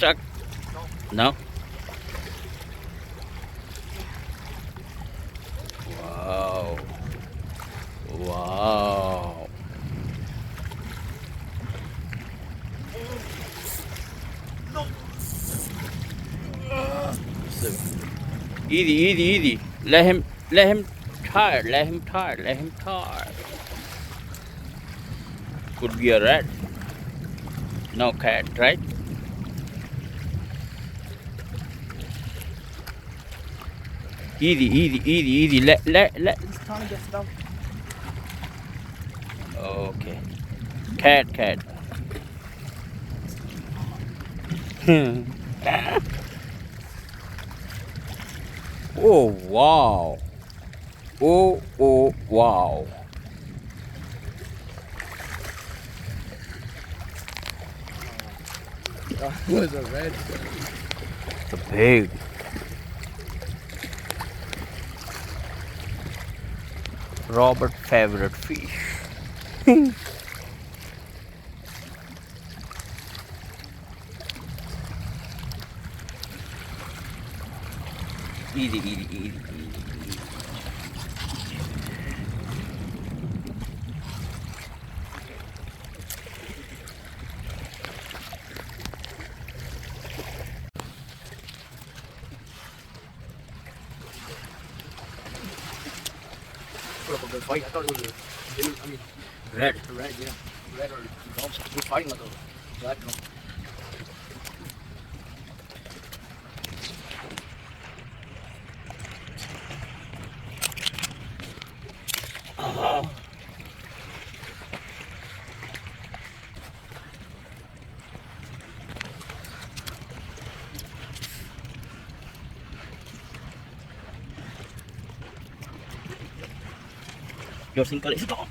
stuck? No? Wow. Wow. Easy, easy, easy. Let him tired, let him tired, let him tired. Could be a rat. No cat, right? Easy, easy, easy, easy. Let. He's trying to get stuff. Okay. Cat. Oh wow. Oh wow. That was a red. The pig. Robert favorite fish. Easy. Put up a good fight. I thought it was Red. a red, yeah. Red or dog. Good fighting like a black dog. Your single is gone.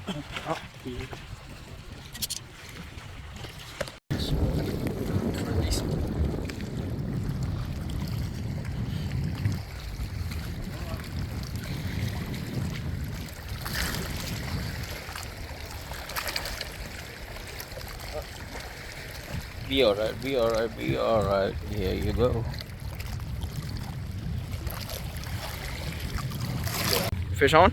Be alright. Here you go. Fish on?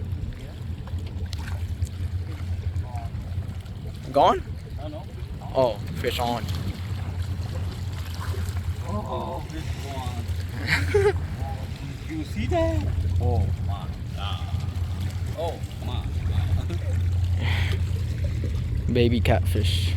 Gone? I know. Oh, fish on. Oh, this one. You see that? Oh my god. Oh my god. Baby catfish.